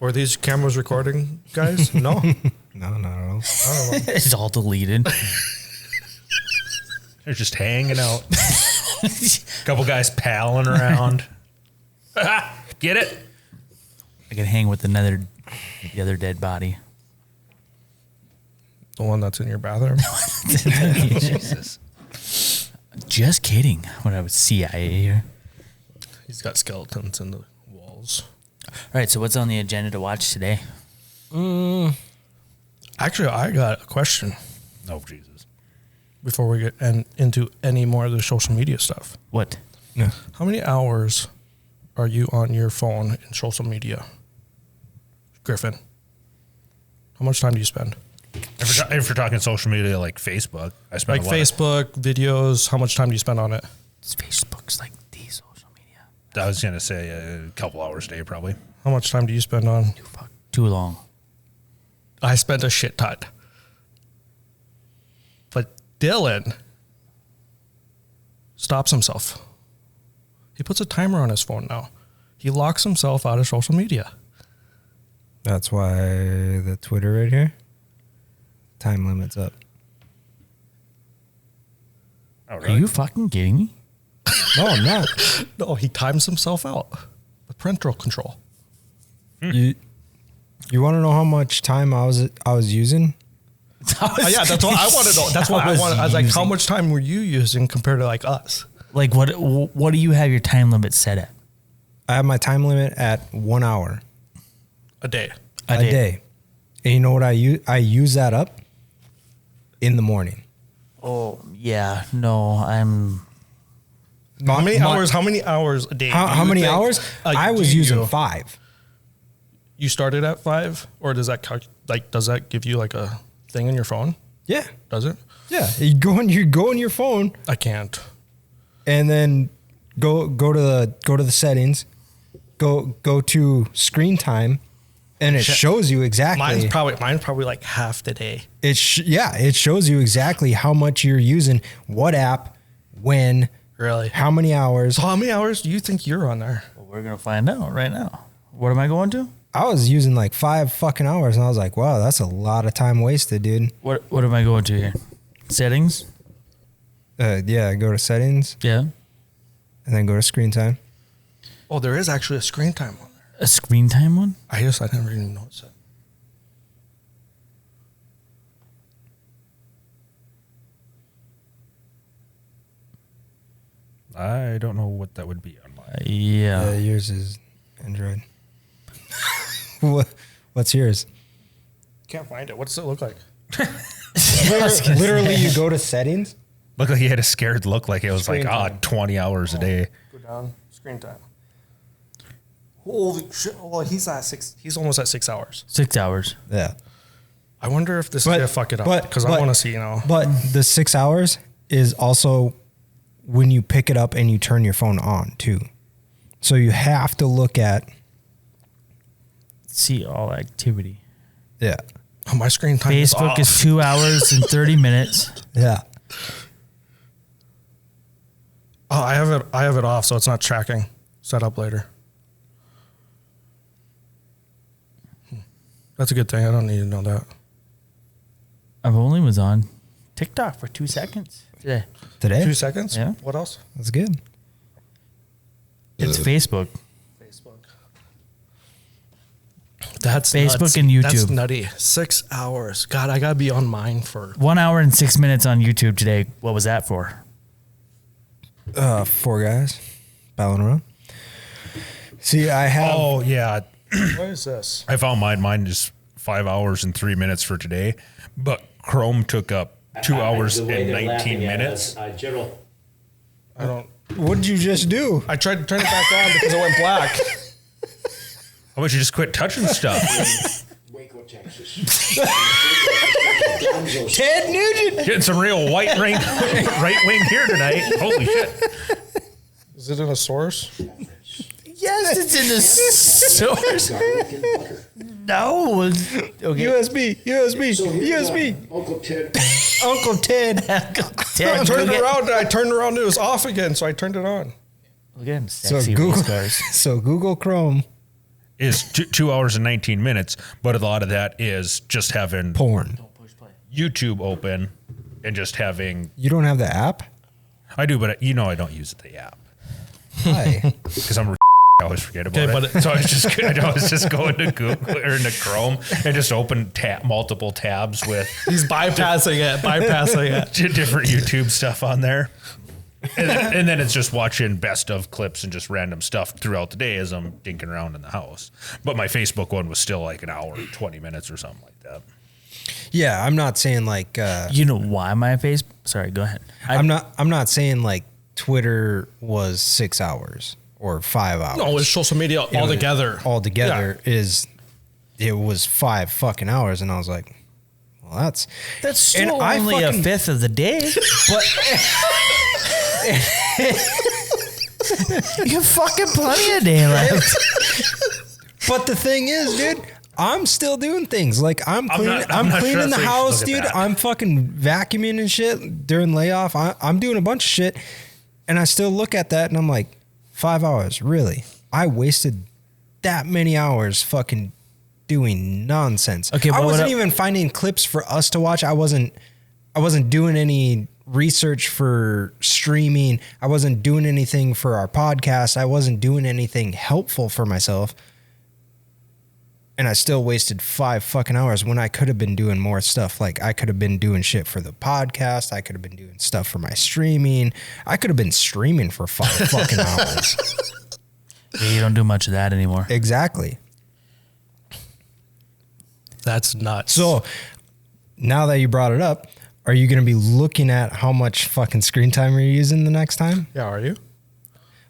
Were these cameras recording, guys? No. No, not at all. It's all deleted. they're just hanging out. Couple guys palling around. Get it? I could hang with the other dead body. The one that's in your bathroom. Jesus. Just kidding. When I was CIA here. He's got skeletons in the walls. All right, so what's on the agenda to watch today? Actually, I got a question Oh, Jesus. before we get into any more of the social media stuff. What? Yeah. How many hours are you on your phone in social media, Griffin? How much time do you spend? If you're talking social media like Facebook, I spend Like a lot Facebook, videos, how much time do you spend on it? Facebook's like the social media. I was going to say a couple hours a day, probably. How much time do you spend on? Too long. I spent a shit ton. But Dylan stops himself. He puts a timer on his phone now. He locks himself out of social media. That's why the Twitter right here. Time limit's up. Oh, Are you fucking kidding me? No, I'm not. No, he times himself out with parental control. You want to know how much time I was using? Yeah, that's what I want to know. That's what I want. I was like, how much time were you using compared to like us? Like, what do you have your time limit set at? I have my time limit at 1 hour A day. a day. And you know what I use? I use that up in the morning. Oh, yeah. No, I'm... How many hours? How many hours a day? How many hours? I was using 5. You started at 5, or does that does that give you like a thing in your phone? Yeah. Does it? Yeah. You go on your phone. I can't. And then go to the settings. Go to screen time, and it shows you exactly. Mine's probably like half the day. It shows you exactly how much you're using, what app, when, really, how many hours. So how many hours do you think you're on there? Well, we're gonna find out right now. What am I going to? I was using like 5 fucking hours, and I was like, wow, that's a lot of time wasted, dude. What am I going to here? Settings. Yeah, go to settings. Yeah. And then go to screen time. Oh, there is actually a screen time on there. A screen time one? I never even noticed it. I don't know what that would be on mine. Yeah. Yours is Android. What's yours? Can't find it. What's it look like? Literally, you go to settings. Looked like he had a scared look, like it was Screen like, time. 20 hours a day. Go down. Screen time. Holy shit. Well, he's at 6. He's almost at 6 hours. 6 hours. Yeah. I wonder if this is going to fuck it up. Because I want to see, But the 6 hours is also when you pick it up and you turn your phone on, too. So you have to look at. See all activity. Yeah. Oh, my screen time Facebook is 2 hours and 30 minutes. Yeah. Oh, I have it off, so it's not tracking. Set up later. That's a good thing. I don't need to know that. I've only was on TikTok for 2 seconds today. 2 seconds? Yeah. What else? That's good. It's Facebook. That's Facebook nuts. and YouTube. That's nutty. 6 hours. God, I gotta be on mine for 1 hour and 6 minutes on YouTube today. What was that for? 4 guys battling around. See, I have. Oh, yeah. what is this? I found mine. Mine is 5 hours and 3 minutes for today, but Chrome took up 2 hours and 19 minutes. General. I don't. What did you just do? I tried to turn it back on because it went black. How about you just quit touching stuff? Waco, Texas. Ted Nugent. Getting some real right wing here tonight. Holy shit. Is it in a source? Yes, it's in the source. No. Okay. USB. Uncle Ted. Uncle Ted. I turned around. It was off again, so I turned it on. Look at him, So sexy Google. race cars. So Google Chrome. Is 2 hours and 19 minutes, but a lot of that is just having Porn. YouTube open and just having. You don't have the app? I do, but I don't use the app Why? because I'm. I always forget about Okay, it. but So I was just going to Google or into Chrome and just open multiple tabs with He's bypassing it. different YouTube stuff on there. And then it's just watching best of clips and just random stuff throughout the day as I'm dinking around in the house. But my Facebook one was still like an hour, 20 minutes or something like that. Yeah, I'm not saying like. You know why my face? Sorry, go ahead. I'm not saying like Twitter was 6 hours or 5 hours. No, it's social media altogether. Altogether it was 5 fucking hours, and I was like, well, that's still only a fifth of the day. But you have fucking plenty of day left. But the thing is, dude, I'm still doing things. Like I'm cleaning the house, dude. I'm fucking vacuuming and shit during layoff. I'm doing a bunch of shit, and I still look at that and I'm like, 5 hours, really? I wasted that many hours fucking doing nonsense. Okay, I but wasn't even finding clips for us to watch. I wasn't doing any research for streaming. I wasn't doing anything for our podcast. I wasn't doing anything helpful for myself. And I still wasted 5 fucking hours when I could have been doing more stuff. Like I could have been doing shit for the podcast. I could have been doing stuff for my streaming. I could have been streaming for 5 fucking hours. Yeah, you don't do much of that anymore. Exactly. That's nuts. So now that you brought it up, are you going to be looking at how much fucking screen time you're using the next time? Yeah, are you?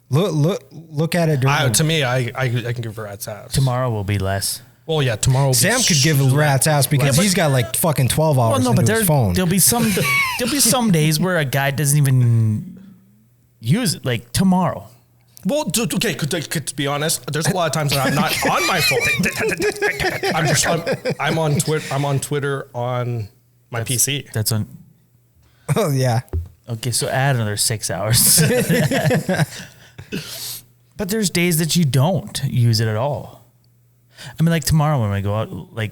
Look at it. To me, I can give rats ass. Tomorrow will be less. Well, yeah, tomorrow. Sam could give a rat's ass because he's got like fucking 12 hours Well, no, into but his phone. there'll be some days where a guy doesn't even use it. Like tomorrow. Well, okay. To be honest, there's a lot of times that I'm not on my phone. I'm on Twitter. I'm on Twitter on my PC. That's on. Oh yeah. Okay, so add another 6 hours. But there's days that you don't use it at all. I mean, like tomorrow when we go out, like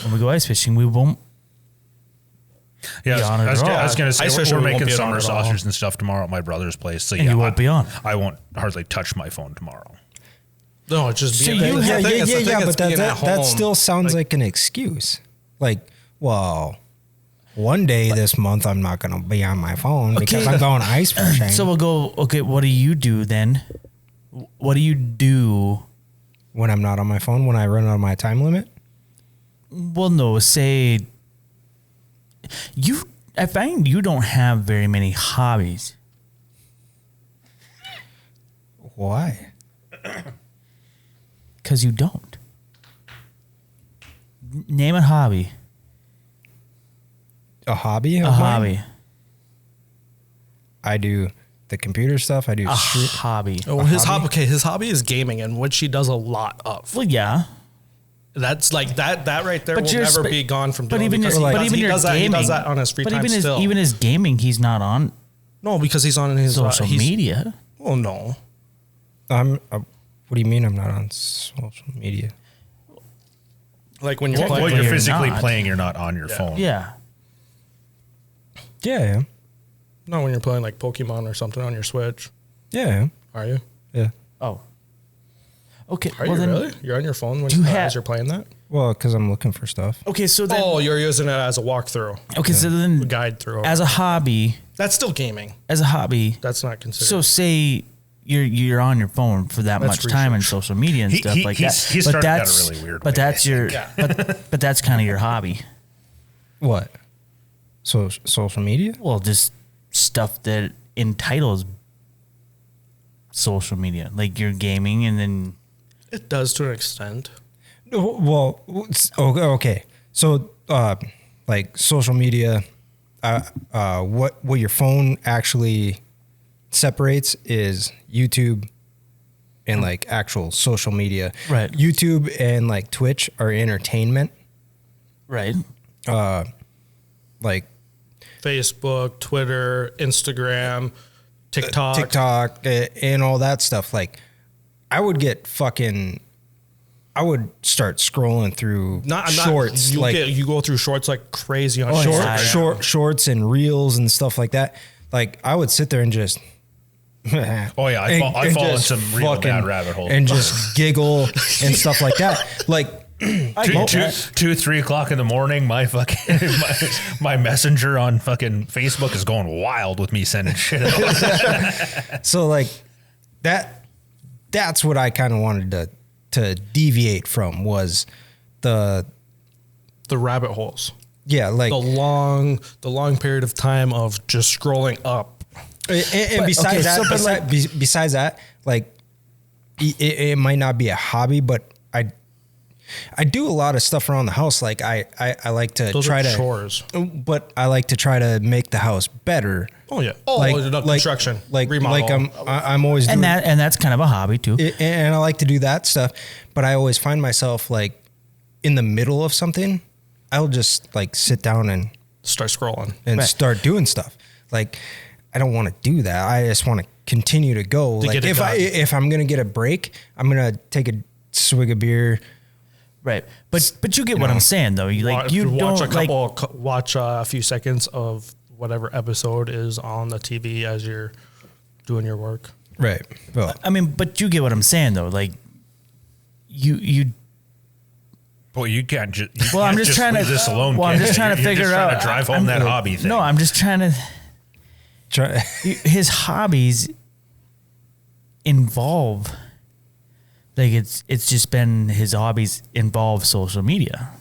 when we go ice fishing, we won't. Yeah, be on it I was at all. going to say, Ice we're fishing, we won't making be on summer it at all. sausage and stuff tomorrow at my brother's place. So And you won't be on. I won't hardly touch my phone tomorrow. No, it's just So being. you that's the have- thing, Yeah, it's the thing, but it's being at that home. still sounds like an excuse. Like, well, one day this month I'm not going to be on my phone because I'm going ice fishing. So we'll go. Okay, what do you do then? What do you do? When I'm not on my phone, when I run out of my time limit, Well, no. Say you. I find you don't have very many hobbies. why? Because you don't. Name a hobby. A hobby? A of mine? hobby. I do the computer stuff. I do A street. hobby. Oh, his hobby. Okay, his hobby is gaming, and which he does a lot of. Well, yeah. That's like that. That right there But will you're never sp- be gone from. But doing even because your, he but does- even he your does that. gaming. He does that on his free but time still. even his gaming, he's not on no, because he's on his social he's- media. Oh no. What do you mean I'm not on social media? Like when you're Technically, Well, playing. you're you're physically not. playing, you're not on your phone. Yeah. Yeah, I am. No, when you're playing like Pokemon or something on your Switch. Yeah, I am. Are you? Yeah. Oh. Okay. Are well you then, really? You're on your phone when Do you as have- you're playing that? Well, because I'm looking for stuff. Okay, so then. Oh, you're using it as a walkthrough, Okay, so then, guide through. as a hobby, That's still gaming. That's not considered. So say you're on your phone for that That's much time on research. social media and stuff like that. He started that a really weird But way. that's your. Yeah. But that's kind of your hobby. What? So social media? Well, just stuff that entitles social media, like you're gaming, and then It does to an extent. Well, okay. So, like social media, what your phone actually separates is YouTube and like actual social media. Right. YouTube and like Twitch are entertainment. right. Like Facebook, Twitter, Instagram, TikTok. and all that stuff. Like, I would start scrolling through shorts. You go through shorts like crazy on yeah. shorts and reels and stuff like that. Like, I would sit there and just. Oh yeah, I fall in just some real fucking- bad rabbit holes. and just giggle and stuff like that. Like, Two, 3 o'clock in the morning, my fucking my messenger on fucking Facebook is going wild with me sending shit out. so like that's what I kind of wanted to deviate from was the rabbit holes. like The long period of time of just scrolling up. and besides besides that, like it might not be a hobby, but I do a lot of stuff around the house. Like I like to Those try are to chores. but I like to try to make the house better. Oh yeah. Oh, construction, remodel. I'm always doing And that's kind of a hobby too. and I like to do that stuff, but I always find myself like in the middle of something, I'll just like sit down and Start scrolling. Right. start doing stuff. Like, I don't want to do that. I just want to continue to go. To like get it done. if I'm gonna get a break, I'm gonna take a swig of beer. Right. But you get what I'm saying though. You like you watch don't watch a few seconds of whatever episode is on the TV as you're doing your work. Right. Well, I mean, but you get what I'm saying though. Like you Boy, you can't just. Well, I'm just trying to leave this alone. Well, I'm can just you? trying to You're figure just out. trying to drive home that hobby thing. No, I'm just trying to. try. His hobbies involve, like it's just been his hobbies involve social media.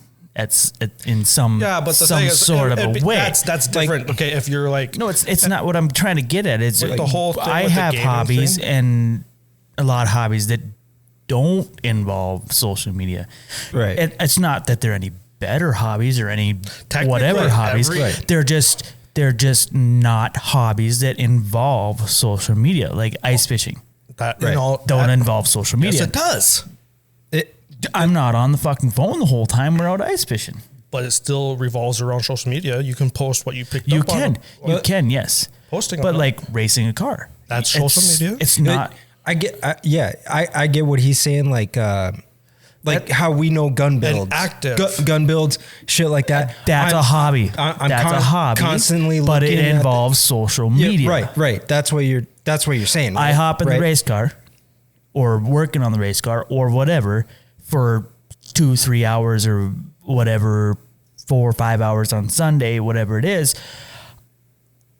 In some But the some thing is, sort of a way. That's different. Okay, if you're like No, it's not what I'm trying to get at. It's Like the whole thing I with the have gaming hobbies thing? and a lot of hobbies that don't involve social media. Right. It's not that they're any better hobbies or any Technically, whatever hobbies. Right. They're just not hobbies that involve social media, like ice fishing. That Right. Don't involve social media. Yes, it does. I'm not on the fucking phone the whole time we're out ice fishing. But it still revolves around social media. You can post what you picked You up on. can, yes. Posting but on it. like racing a car. That's social media? It's not. I get what he's saying. Like how we know gun builds, active. gun builds, shit like that. That's a hobby. That's a hobby. Constantly, but it looking at involves social media. Right. That's what you're saying. I hop in the race car, or working on the race car, or whatever, for 2-3 hours or whatever, 4 or 5 hours on Sunday, whatever it is.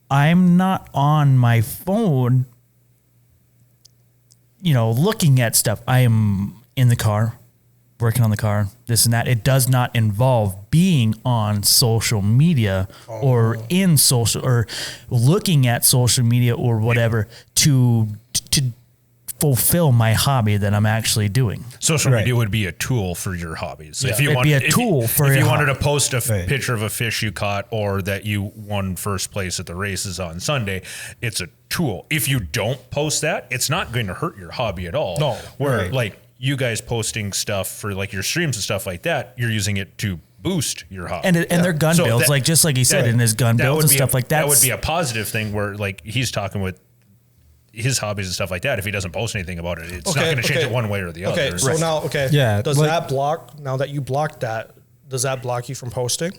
I'm not on my phone, looking at stuff. I am in the car, working on the car, this and that. It does not involve being on social media or in social or looking at social media or whatever to fulfill my hobby that I'm actually doing. Social media would be a tool for your hobbies. Yeah. If you It'd want, be a if tool you, for if you your wanted hobby. to post a Right. picture of a fish you caught or that you won first place at the races on Sunday, it's a tool. If you don't post that, it's not going to hurt your hobby at all. No. Where Right. like you guys posting stuff for like your streams and stuff like that, you're using it to boost your hobby. And their gun So builds, that- just like he said, in his gun that builds would and be stuff like that. That would be a positive thing where like he's talking with his hobbies and stuff like that. If he doesn't post anything about it, it's not going to change it one way or the other. Okay, so now, Yeah, does like- that block, now that you blocked that, does that block you from posting?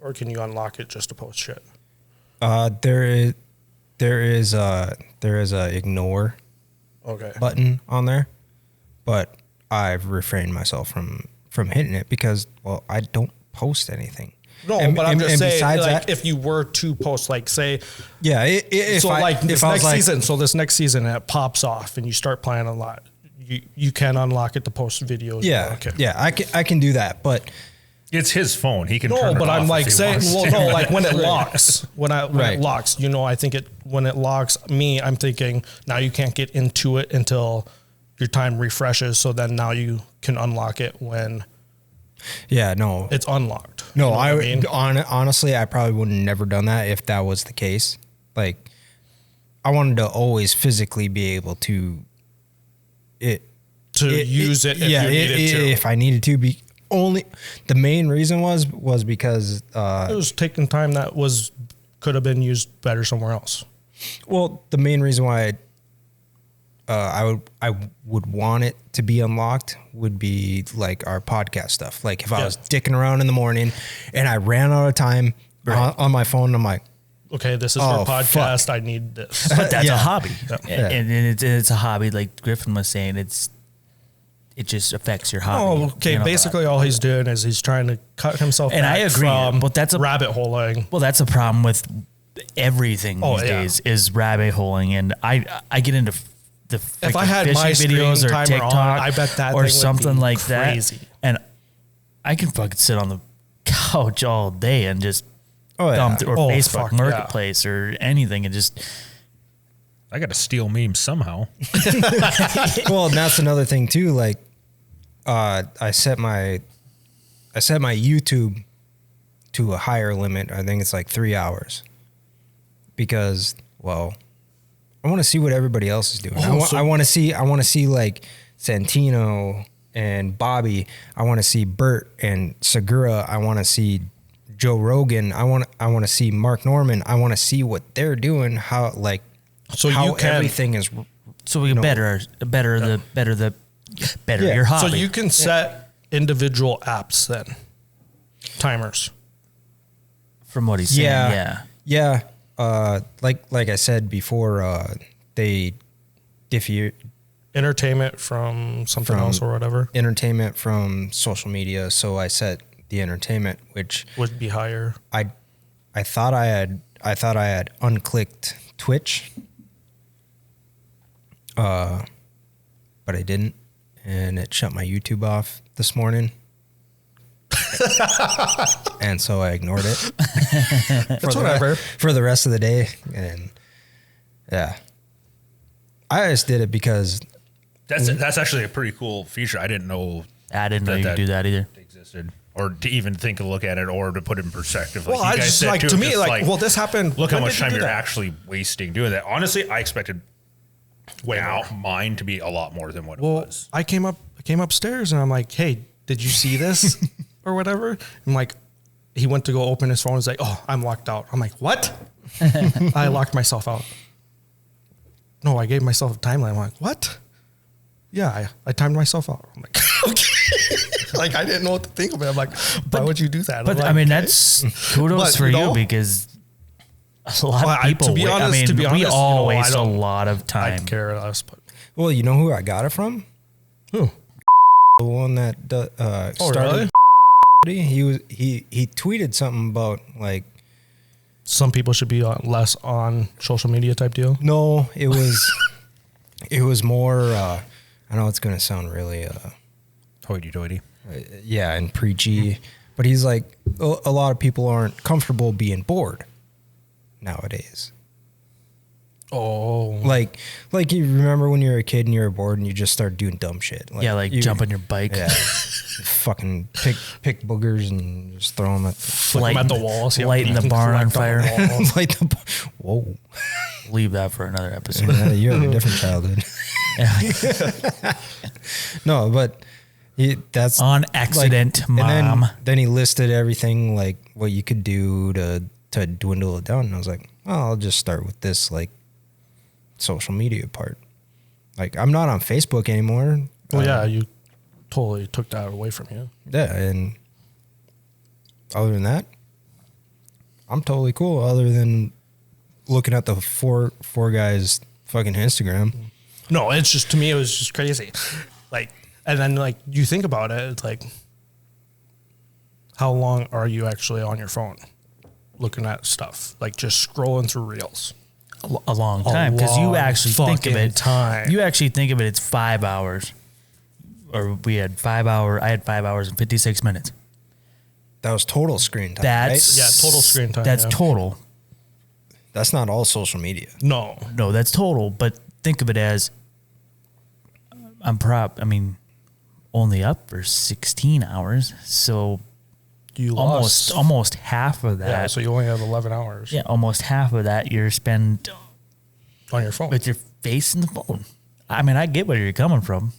Or can you unlock it just to post shit? There is a ignore Okay. button on there, but I've refrained myself from hitting it because, well, I don't post anything. No, but I'm just saying, like, if you were to post, like, say, if so I, like if this I was next like, season, so this next season it pops off and you start playing a lot, you can unlock it to post videos. I can do that, but It's his phone. He can turn no, it but off I'm if like he saying, wants well, to. no, like when it locks, when Right. it locks, I think when it locks me, I'm thinking now you can't get into it until your time refreshes. So then now you can unlock it when no, it's unlocked. no, You know what I mean? honestly, I probably would have never done that if that was the case. Like, I wanted to always physically be able to use it if you needed to. if I needed to be. Only the main reason was because It was taking time that could have been used better somewhere else. well, the main reason why I would want it to be unlocked would be like our podcast stuff. Like if I was dicking around in the morning and I ran out of time on my phone, I'm like, Okay, this is Oh, for podcast. I need this. But that's a hobby. Yeah. And it's a hobby, like Griffin was saying. It just affects your hobby. Oh, okay. Basically, all he's doing is he's trying to cut himself. And back I agree, from but that's a rabbit holing. Well, that's a problem with everything Oh, these yeah. days is rabbit holing, and I get into the If I freaking had fishing my screen videos or timer TikTok on, I bet that or thing would something be like crazy. that, and I can fucking sit on the couch all day and just oh thumb through, or Oh, Facebook fuck, yeah. Marketplace or anything, and just I got to steal memes somehow. well, and that's another thing too. Like, I set my YouTube to a higher limit. I think it's like 3 hours because, well, I want to see what everybody else is doing. I want to see like Santino and Bobby. I want to see Bert and Segura. I want to see Joe Rogan. I want to see Mark Norman. I want to see what they're doing. How everything is. so we better Yeah. your hobby. So you can set individual apps then, timers. from what he's saying, yeah. Like I said before, they diffuse Entertainment from something else or whatever entertainment from social media. So I set the entertainment, which would be higher. I thought I had unclicked Twitch, but I didn't, and it shut my YouTube off this morning. And so I ignored it. That's whatever. For the rest of the day. And yeah, I just did it because That's actually a pretty cool feature. I didn't know. I didn't know you could do that either. Existed, or to even think to look at it, or to put it in perspective. Well, I just like to me like, well, this happened. Look how much time you're actually wasting doing that. Honestly, I expected mine to be a lot more than what it was. I came upstairs and I'm like, hey, did you see this or whatever? I'm like, he went to go open his phone. He's like, oh, I'm locked out. I'm like, what? I locked myself out. No, I gave myself a timeline. I'm like, what? Yeah, I timed myself out. I'm like, okay. Like, I didn't know what to think of it. I'm like, why would you do that? But like, I mean, that's kudos for you because a lot of people. To be honest, we all waste a lot of time. I care less, but Well, you know who I got it from? who? The one that started. Really? He tweeted something about like. Some people should be less on social media type deal. No, it was more. I know it's gonna sound really Hoity-toity. yeah, and preachy, but he's like a lot of people aren't comfortable being bored nowadays. Oh, Like you remember when you were a kid and you were bored and you just started doing dumb shit. Like jump on your bike. Yeah. Fucking pick boogers and just throw them at flick 'em at the wall. See how lighting you the can barn on collect fire. the walls. like the whoa. Leave that for another episode. You have a different childhood. No, but that's On accident, Mom. And then he listed everything like what you could do to dwindle it down. And I was like, well, I'll just start with this like social media part. Like I'm not on Facebook anymore. Well, yeah, you totally took that away from you. Yeah, and other than that, I'm totally cool. Other than looking at the four guys' fucking Instagram. No, it's just, to me, it was just crazy. Like, and then like you think about it, it's like, how long are you actually on your phone looking at stuff? Like just scrolling through reels. A long time, because you actually think of it. Time. You actually think of it. It's 5 hours, or I had 5 hours and 56 minutes. That was total screen time. That's Yeah, total screen time. That's yeah. total. That's not all social media. No. No, that's total. But think of it as only up for 16 hours, so You lost. almost half of that. Yeah, so you only have 11 hours Yeah, almost half of that you're spend on your phone. with your face in the phone. I mean, I get where you're coming from.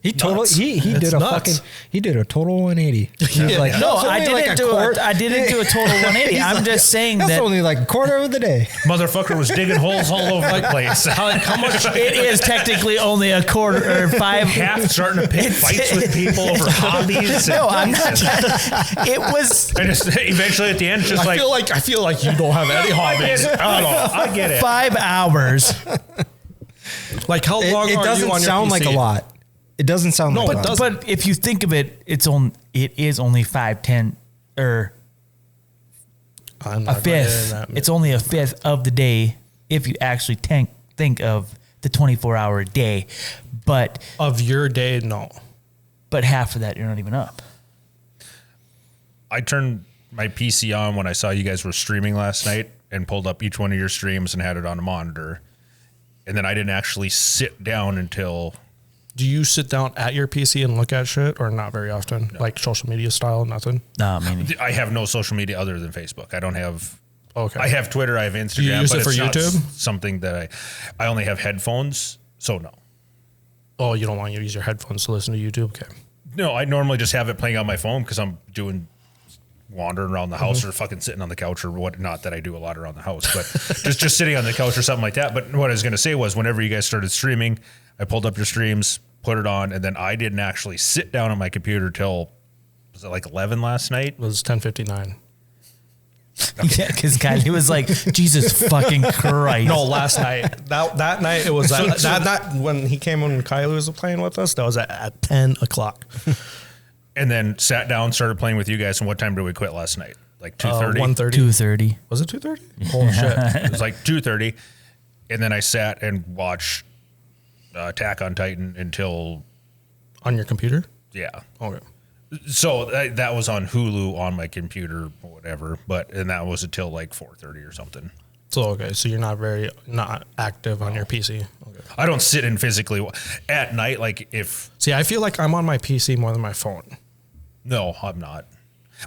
He nuts. he It's did a nuts. a total 180. He was like, No, "That's I only didn't like a do quart." I didn't do a total 180. He's I'm like, just saying that's that only like a quarter of the day. Motherfucker was digging holes all over the place. How much? it is technically only a quarter or five. Half starting to pick fights with people over hobbies. No, I'm not. It was And just eventually at the end, just I feel like you don't have any hobbies. I don't know. I get it. 5 hours. Like how long It are you doesn't on your sound PC? like a lot. It doesn't sound like a lot. But if you think of it, it is only 5-10 or I'm a not gonna get into fifth. that. It's only a fifth of the day if you actually think of the 24-hour day. But of your day. No. half of that you're not even up. I turned my PC on when I saw you guys were streaming last night and pulled up each one of your streams and had it on a monitor. And then I didn't actually sit down until... Do you sit down at your PC and look at shit, or not very often? No. Like social media style, nothing? No, I mean, I have no social media other than Facebook. I don't have... Okay. I have Twitter, I have Instagram. Do you use but it for it's not YouTube? something that I only have headphones, so no. Oh, you don't want to use your headphones to listen to YouTube? Okay. No, I normally just have it playing on my phone because I'm wandering around the house or fucking sitting on the couch or what. Not that I do a lot around the house, but just sitting on the couch or something like that. But what I was going to say was whenever you guys started streaming, I pulled up your streams, put it on, and then I didn't actually sit down on my computer till, was it like 11 last night? It was 10:59. yeah, because Kylie was like, Jesus fucking Christ. No, last night. That night it was that night when he came when Kylie was playing with us. That was at 10 o'clock. And then sat down, started playing with you guys. And what time did we quit last night? Like 2:30? 1:30. 2:30. Was it 2:30? Oh shit! It was like 2:30. And then I sat and watched Attack on Titan until... On your computer? Yeah. Okay. So that was on Hulu on my computer or whatever, and that was until like 4:30 or something. So okay, so you're not active on your PC. Okay. I don't sit and physically at night. Like if I feel like I'm on my PC more than my phone. no, I'm not.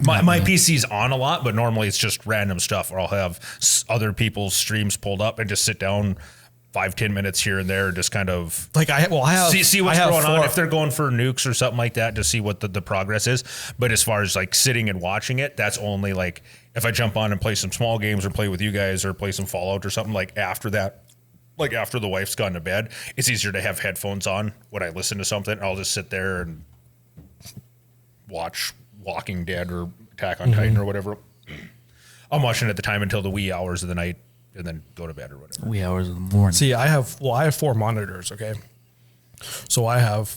My PC's on a lot, but normally it's just random stuff. Or I'll have other people's streams pulled up and just sit down 5-10 minutes here and there, just kind of Like I have see what's going on. If they're going for nukes or something like that, to see what the progress is. But as far as like sitting and watching it, that's only like if I jump on and play some small games or play with you guys or play some Fallout or something like after that. Like after the wife's gone to bed, it's easier to have headphones on when I listen to something. I'll just sit there and watch Walking Dead or Attack on Titan or whatever. I'm watching at the time until the wee hours of the night and then go to bed or whatever. Wee hours of the morning. See, I have 4 monitors, okay? So I have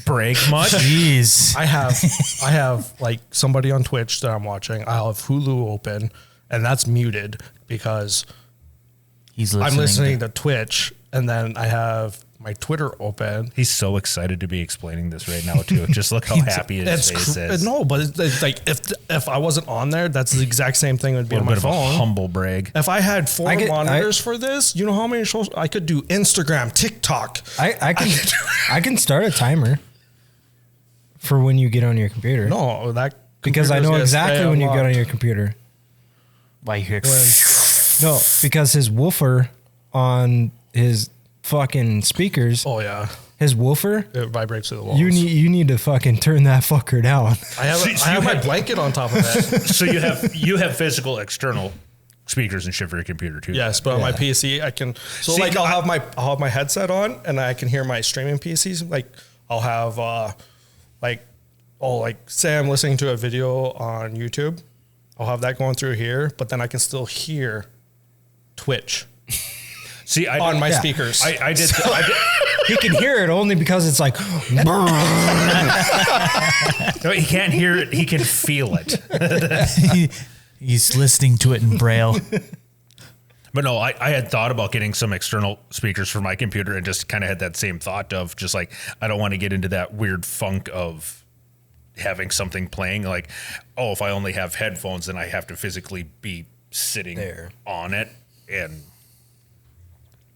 Brag much? Jeez. I have like somebody on Twitch that I'm watching. I have Hulu open and that's muted because He's I'm listening to Twitch, and then I have my Twitter open. He's so excited to be explaining this right now too. Just look how happy his face is. No, but it's like if I wasn't on there, that's the exact same thing would be A on little my bit of a phone. humble brag. If I had 4 monitors for this, you know how many shows I could do? Instagram, TikTok. I can start a timer for when you get on your computer. No, that because I know exactly when you get on your computer. Why you hear? No, because his woofer on his fucking speakers. Oh yeah, his woofer. It vibrates through the walls. You need to fucking turn that fucker down. I have my blanket on top of that. So you have physical external speakers and shit for your computer too. Yes, but on my PC I can. So See, like I'll have my headset on and I can hear my streaming PCs. Like I'll have say I'm listening to a video on YouTube. I'll have that going through here, but then I can still hear Twitch. See, on my speakers. I did. He can hear it only because it's like. No, he can't hear it. He can feel it. He's listening to it in Braille. But no, I had thought about getting some external speakers for my computer and just kind of had that same thought of just like, I don't want to get into that weird funk of having something playing. Like, oh, if I only have headphones, then I have to physically be sitting there on it.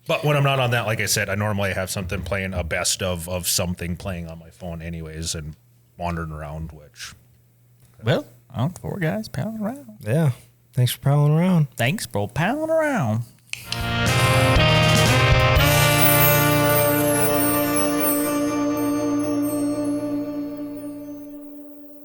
But when I'm not on that, like I said, I normally have something playing, a best of something playing on my phone anyways and wandering around, which. Well, 4 guys pounding around. Yeah. Thanks for prowling around. Thanks, bro. Pounding around.